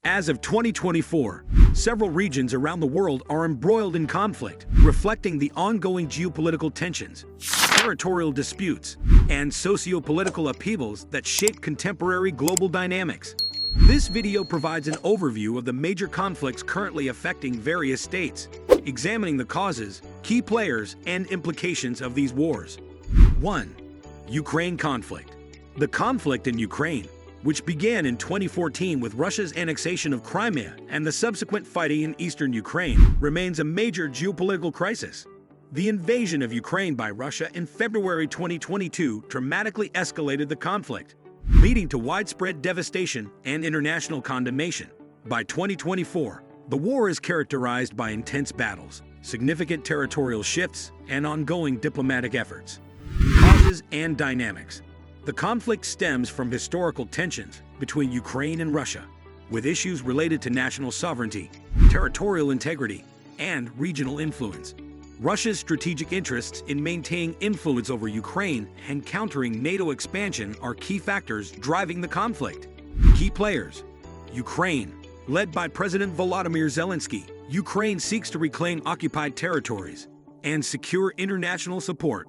As of 2024, several regions around the world are embroiled in conflict, reflecting the ongoing geopolitical tensions, territorial disputes, and socio-political upheavals that shape contemporary global dynamics. This video provides an overview of the major conflicts currently affecting various states, examining the causes, key players, and implications of these wars. 1. Ukraine conflict. The conflict in Ukraine, which began in 2014 with Russia's annexation of Crimea and the subsequent fighting in eastern Ukraine, remains a major geopolitical crisis. The invasion of Ukraine by Russia in February 2022 dramatically escalated the conflict, leading to widespread devastation and international condemnation. By 2024, the war is characterized by intense battles, significant territorial shifts, and ongoing diplomatic efforts. Causes and dynamics. The conflict stems from historical tensions between Ukraine and Russia, with issues related to national sovereignty, territorial integrity, and regional influence. Russia's strategic interests in maintaining influence over Ukraine and countering NATO expansion are key factors driving the conflict. Key players. Ukraine. Led by President Volodymyr Zelensky, Ukraine seeks to reclaim occupied territories and secure international support.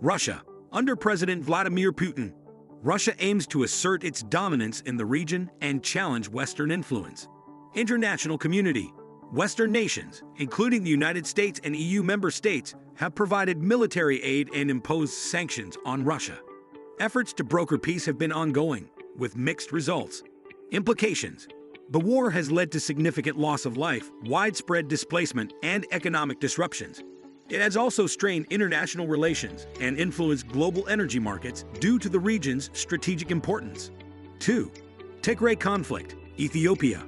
Russia. Under President Vladimir Putin, Russia aims to assert its dominance in the region and challenge Western influence. International community. Western nations, including the United States and EU member states, have provided military aid and imposed sanctions on Russia. Efforts to broker peace have been ongoing, with mixed results. Implications. The war has led to significant loss of life, widespread displacement, and economic disruptions. It has also strained international relations and influenced global energy markets due to the region's strategic importance. 2. Tigray conflict, Ethiopia.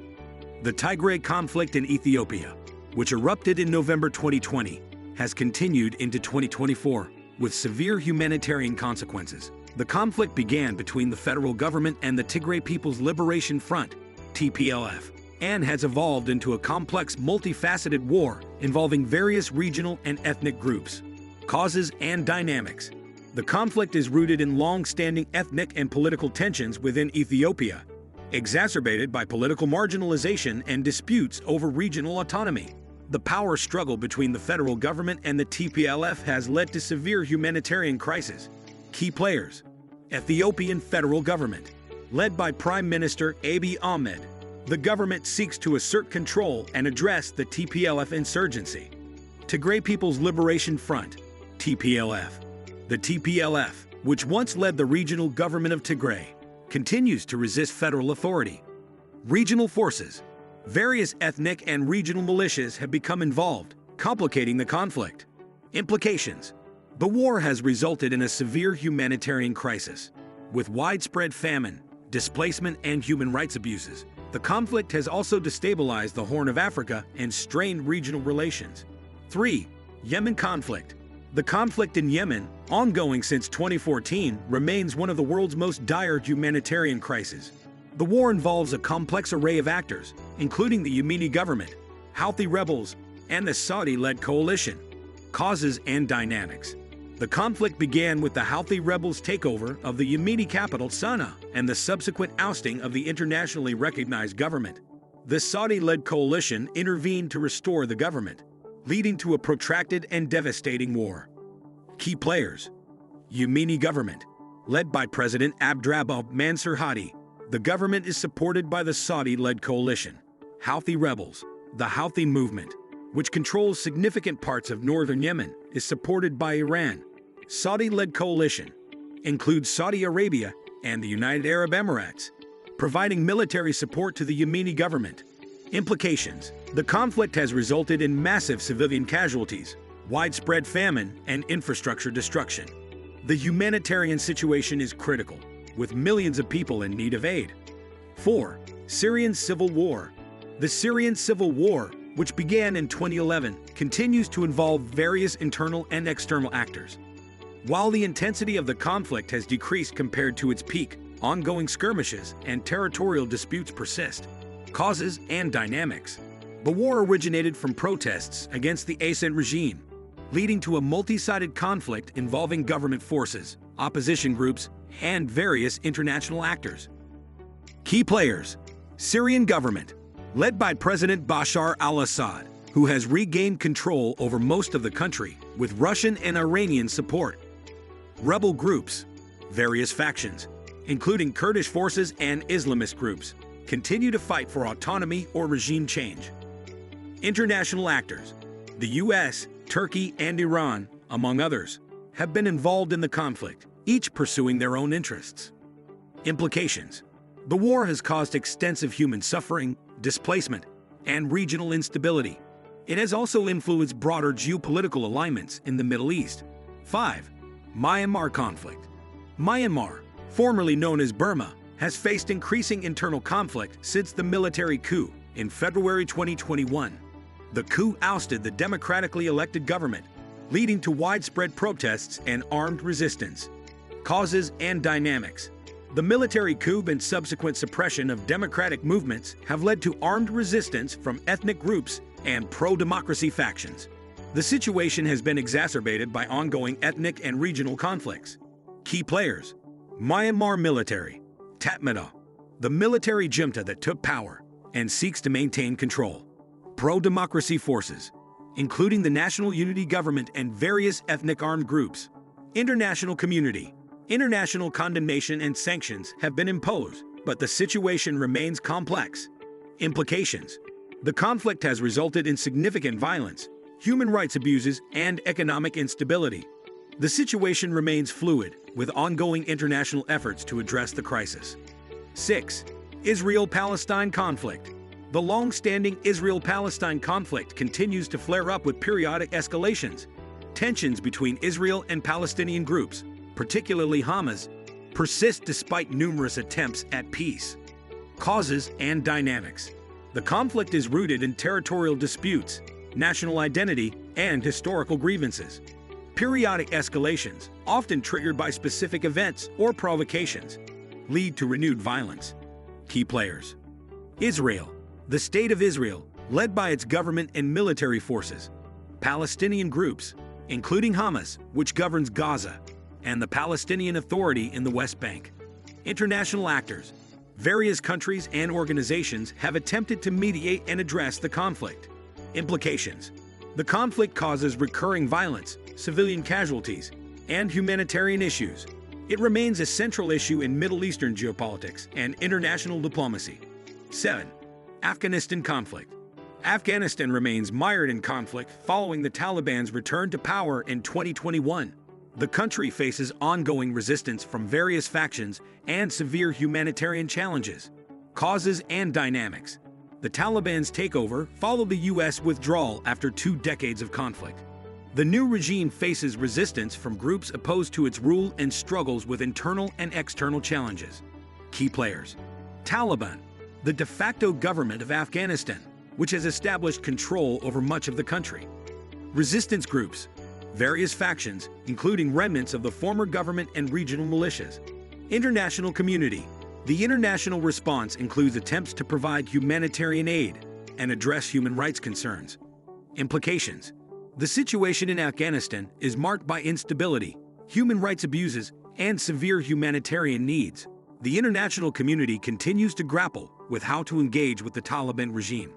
The Tigray conflict in Ethiopia, which erupted in November 2020, has continued into 2024 with severe humanitarian consequences. The conflict began between the federal government and the Tigray People's Liberation Front, TPLF, and has evolved into a complex, multifaceted war involving various regional and ethnic groups. Causes and dynamics. The conflict is rooted in long-standing ethnic and political tensions within Ethiopia, exacerbated by political marginalization and disputes over regional autonomy. The power struggle between the federal government and the TPLF has led to severe humanitarian crisis. Key players. Ethiopian federal government. Led by Prime Minister Abiy Ahmed, the government seeks to assert control and address the TPLF insurgency. Tigray People's Liberation Front, TPLF. The TPLF, which once led the regional government of Tigray, continues to resist federal authority. Regional forces. Various ethnic and regional militias have become involved, complicating the conflict. Implications. The war has resulted in a severe humanitarian crisis, with widespread famine, displacement, and human rights abuses. The conflict has also destabilized the Horn of Africa and strained regional relations. 3. Yemen conflict. The conflict in Yemen, ongoing since 2014, remains one of the world's most dire humanitarian crises. The war involves a complex array of actors, including the Yemeni government, Houthi rebels, and the Saudi-led coalition. Causes and dynamics. The conflict began with the Houthi rebels' takeover of the Yemeni capital Sana'a and the subsequent ousting of the internationally recognized government. The Saudi-led coalition intervened to restore the government, leading to a protracted and devastating war. Key players. Yemeni government. Led by President Abdrabbuh Mansur Hadi, the government is supported by the Saudi-led coalition. Houthi rebels. The Houthi movement, which controls significant parts of northern Yemen, is supported by Iran. Saudi-led coalition includes Saudi Arabia and the United Arab Emirates, providing military support to the Yemeni government. Implications. The conflict has resulted in massive civilian casualties, widespread famine, and infrastructure destruction. The humanitarian situation is critical, with millions of people in need of aid. 4. Syrian civil war. The Syrian civil war, which began in 2011, continues to involve various internal and external actors. While the intensity of the conflict has decreased compared to its peak, ongoing skirmishes and territorial disputes persist. Causes and dynamics. The war originated from protests against the Assad regime, leading to a multi-sided conflict involving government forces, opposition groups, and various international actors. Key players. Syrian government. led by President Bashar al-Assad, who has regained control over most of the country with Russian and Iranian support. Rebel groups, various factions, including Kurdish forces and Islamist groups, continue to fight for autonomy or regime change. International actors, the US, Turkey, and Iran, among others, have been involved in the conflict, each pursuing their own interests. Implications: the war has caused extensive human suffering, displacement, and regional instability. It has also influenced broader geopolitical alignments in the Middle East. 5. Myanmar conflict. Myanmar, formerly known as Burma, has faced increasing internal conflict since the military coup in February 2021. The coup ousted the democratically elected government, leading to widespread protests and armed resistance. Causes and dynamics: the military coup and subsequent suppression of democratic movements have led to armed resistance from ethnic groups and pro-democracy factions. The situation has been exacerbated by ongoing ethnic and regional conflicts. Key players: Myanmar military, Tatmadaw, the military junta that took power and seeks to maintain control. Pro-democracy forces, including the National Unity Government and various ethnic armed groups. International community. International condemnation and sanctions have been imposed, but the situation remains complex. Implications: the conflict has resulted in significant violence, human rights abuses, and economic instability. The situation remains fluid, with ongoing international efforts to address the crisis. 6. Israel-Palestine conflict. The long-standing Israel-Palestine conflict continues to flare up with periodic escalations. Tensions between Israel and Palestinian groups, particularly Hamas, persist despite numerous attempts at peace. Causes and dynamics: the conflict is rooted in territorial disputes, national identity, and historical grievances. Periodic escalations, often triggered by specific events or provocations, lead to renewed violence. Key players: Israel, the State of Israel, led by its government and military forces. Palestinian groups, including Hamas, which governs Gaza, and the Palestinian Authority in the West Bank. International actors. Various countries and organizations have attempted to mediate and address the conflict. Implications: the conflict causes recurring violence, civilian casualties, and humanitarian issues. It remains a central issue in Middle Eastern geopolitics and international diplomacy. 7. Afghanistan conflict. Afghanistan remains mired in conflict following the Taliban's return to power in 2021. The country faces ongoing resistance from various factions and severe humanitarian challenges. Causes and dynamics: the Taliban's takeover followed the U.S. withdrawal after 2 decades of conflict. The new regime faces resistance from groups opposed to its rule and struggles with internal and external challenges. Key players: Taliban, the de facto government of Afghanistan, which has established control over much of the country. Resistance groups, various factions, including remnants of the former government and regional militias. International community. The international response includes attempts to provide humanitarian aid and address human rights concerns. Implications: the situation in Afghanistan is marked by instability, human rights abuses, and severe humanitarian needs. The international community continues to grapple with how to engage with the Taliban regime.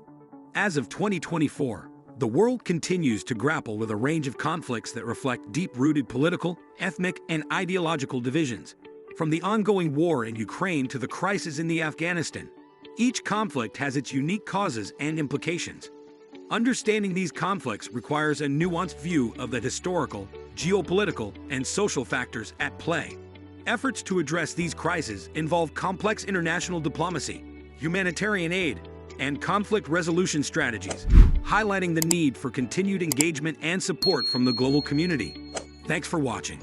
As of 2024, the world continues to grapple with a range of conflicts that reflect deep-rooted political, ethnic, and ideological divisions. From the ongoing war in Ukraine to the crisis in Afghanistan, each conflict has its unique causes and implications. Understanding these conflicts requires a nuanced view of the historical, geopolitical, and social factors at play. Efforts to address these crises involve complex international diplomacy, humanitarian aid, and conflict resolution strategies, highlighting the need for continued engagement and support from the global community. Thanks for watching.